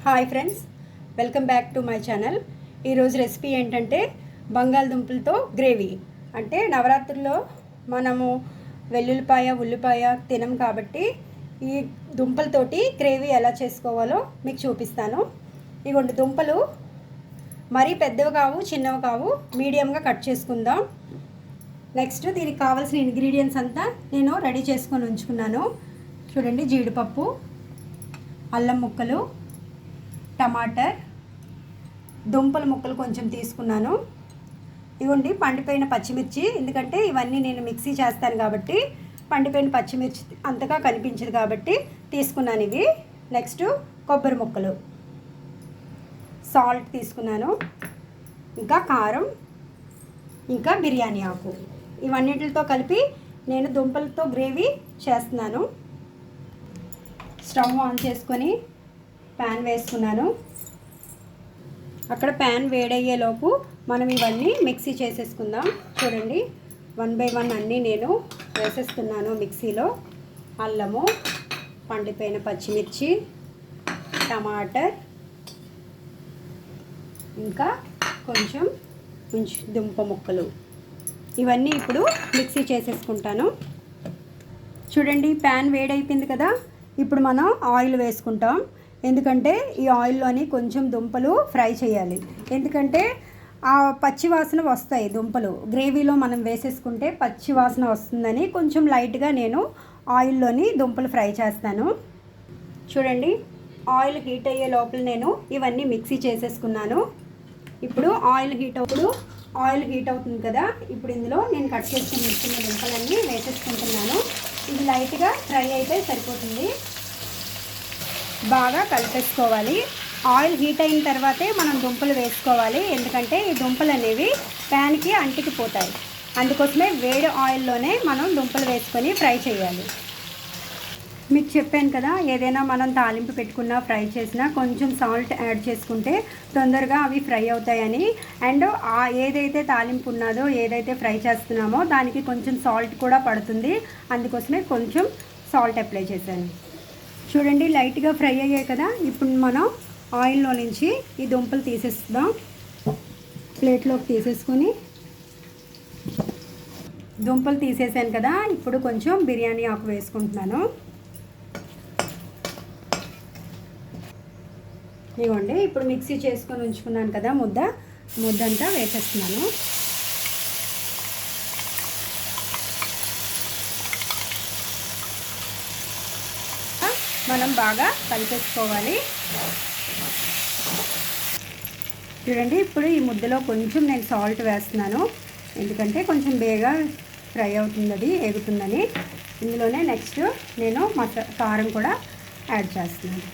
Hi friends, welcome back to my channel. ఈరోజు recipe ఏంటంటే బంగాళదుంపలతో gravy. అంటే నవరాత్రుల్లో మనము వెల్లుల్లిపాయ ఉల్లిపాయ తినం కాబట్టి ఈ దుంపలతోటి గ్రేవీ ఎలా చేసుకోవాలో మీకు చూపిస్తాను. ఇగోండి దుంపలు మరీ పెద్దవి కావు చిన్నవి కావు, మీడియంగా కట్ చేసుకుందాం. నెక్స్ట్ దీనికి కావాల్సిన ఇంగ్రీడియంట్స్ అంతా నేను రెడీ చేసుకొని ఉంచుకున్నాను. చూడండి, జీడిపప్పు, అల్లం ముక్కలు, టమాటర్, దుంపల ముక్కలు కొంచెం తీసుకున్నాను. ఇవ్వండి పండిపోయిన పచ్చిమిర్చి, ఎందుకంటే ఇవన్నీ నేను మిక్సీ చేస్తాను కాబట్టి పండిపోయిన పచ్చిమిర్చి అంతగా కనిపించదు కాబట్టి తీసుకున్నాను ఇవి. నెక్స్ట్ కొబ్బరి ముక్కలు, సాల్ట్ తీసుకున్నాను, ఇంకా కారం, ఇంకా బిర్యానీ ఆకు. ఇవన్నిటితో కలిపి నేను దుంపలతో గ్రేవీ చేస్తున్నాను. స్టవ్ ఆన్ చేసుకొని ప్యాన్ వేసుకున్నాను. అక్కడ ప్యాన్ వేడయ్యేలోపు మనం ఇవన్నీ మిక్సీ చేసేసుకుందాం. చూడండి, 1 by 1 అన్నీ నేను వేసేస్తున్నాను మిక్సీలో. అల్లము, పండిపోయిన పచ్చిమిర్చి, టమాటర్, ఇంకా కొంచెం దుంప ముక్కలు, ఇవన్నీ ఇప్పుడు మిక్సీ చేసేసుకుంటాను. చూడండి, ప్యాన్ వేడైపోయింది కదా. ఇప్పుడు మనం ఆయిల్ వేసుకుంటాం. ఎందుకంటే ఈ ఆయిల్లోని కొంచెం దుంపలు ఫ్రై చేయాలి. ఎందుకంటే ఆ పచ్చి వాసన వస్తాయి దుంపలు గ్రేవీలో మనం వేసేసుకుంటే పచ్చి వాసన వస్తుందని కొంచెం లైట్గా నేను ఆయిల్లోని దుంపలు ఫ్రై చేస్తాను. చూడండి, ఆయిల్ హీట్ అయ్యే లోపల నేను ఇవన్నీ మిక్సీ చేసేసుకున్నాను. ఇప్పుడు ఆయిల్ హీట్ అవుతుంది కదా. ఇప్పుడు ఇందులో నేను కట్ చేసుకున్న దుంపలన్నీ వేసేసుకుంటున్నాను. ఇది లైట్గా ఫ్రై అయితే సరిపోతుంది. బాగా కలిపేసుకోవాలి. ఆయిల్ హీట్ అయిన తర్వాతే మనం దుంపలు వేసుకోవాలి. ఎందుకంటే ఈ దుంపలు అనేవి ప్యాన్కి అంటికిపోతాయి. అందుకోసమే వేడి ఆయిల్లోనే మనం దుంపలు వేసుకొని ఫ్రై చేయాలి. మీకు చెప్పాను కదా, ఏదైనా మనం తాలింపు పెట్టుకున్నా ఫ్రై చేసినా కొంచెం సాల్ట్ యాడ్ చేసుకుంటే తొందరగా అవి ఫ్రై అవుతాయని. అండ్ ఏదైతే తాలింపు ఉన్నదో, ఏదైతే ఫ్రై చేస్తున్నామో దానికి కొంచెం సాల్ట్ కూడా పడుతుంది. అందుకోసమే కొంచెం సాల్ట్ అప్లై చేశాను. చూడండి, లైట్గా ఫ్రై అయ్యాయి కదా. ఇప్పుడు మనం ఆయిల్లో నుంచి ఈ దుంపలు తీసేస్తాం. ప్లేట్లోకి తీసేసుకొని దుంపలు తీసేసాను కదా. ఇప్పుడు కొంచెం బిర్యానీ ఆకు వేసుకుంటున్నాను. ఇవ్వండి, ఇప్పుడు మిక్సీ చేసుకొని ఉంచుకున్నాను కదా ముద్దంతా వేసేస్తున్నాను. మనం బాగా కలిపేసుకోవాలి. చూడండి, ఇప్పుడు ఈ ముద్దలో కొంచెం నేను సాల్ట్ వేస్తున్నాను. ఎందుకంటే కొంచెం బేగా ఫ్రై అవుతుంది, అది ఎగుతుందని. ఇందులోనే నెక్స్ట్ నేను కారం కూడా యాడ్ చేస్తున్నాను.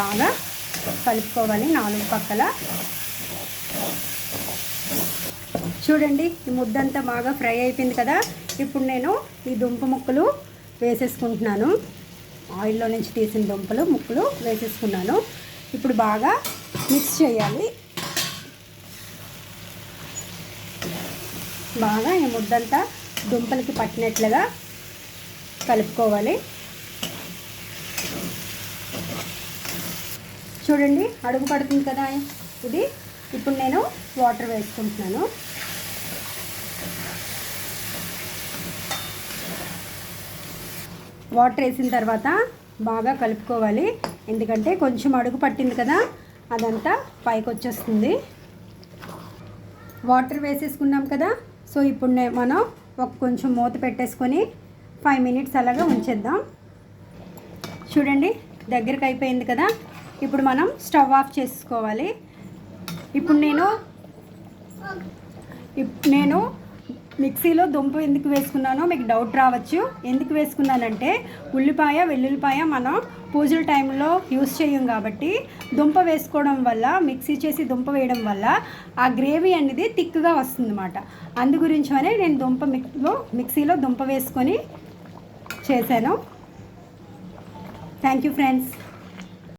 బాగా కలుపుకోవాలి 4 పక్కల. చూడండి, ఈ ముద్దంతా బాగా ఫ్రై అయిపోయింది కదా. ఇప్పుడు నేను ఈ దుంప ముక్కలు వేసేసుకుంటున్నాను. ఆయిల్లో నుంచి తీసిన దుంపలు ముక్కలు వేసేసుకున్నాను. ఇప్పుడు బాగా మిక్స్ చేయాలి. బాగా ఈ ముద్దంతా దుంపలకి పట్టినట్లుగా కలుపుకోవాలి. చూడండి, అడుగు పడుతుంది కదా ఇది. ఇప్పుడు నేను వాటర్ వేసుకుంటున్నాను. వాటర్ వేసిన తర్వాత బాగా కలుపుకోవాలి. ఎందుకంటే కొంచెం అడుగు పట్టింది కదా, అదంతా పైకి వచ్చేస్తుంది. వాటర్ వేసేసుకున్నాం కదా. సో ఇప్పుడు మనం కొంచెం మూత పెట్టేసుకొని 5 minutes అలాగా ఉంచేద్దాం. చూడండి, దగ్గరికి అయిపోయింది కదా. ఇప్పుడు మనం స్టవ్ ఆఫ్ చేసుకోవాలి. ఇప్పుడు నేను మిక్సీలో దుంప ఎందుకు వేసుకున్నానో మీకు డౌట్ రావచ్చు. ఎందుకు వేసుకున్నానంటే ఉల్లిపాయ వెల్లుల్లిపాయ మనం పూజల టైంలో యూస్ చేయం కాబట్టి దుంప వేసుకోవడం వల్ల, మిక్సీ చేసి దుంప వేయడం వల్ల ఆ గ్రేవీ అనేది థిక్గా వస్తుందన్నమాట. అందు గురించనే నేను మిక్సీలో దుంప వేసుకొని చేశాను. Thank you friends.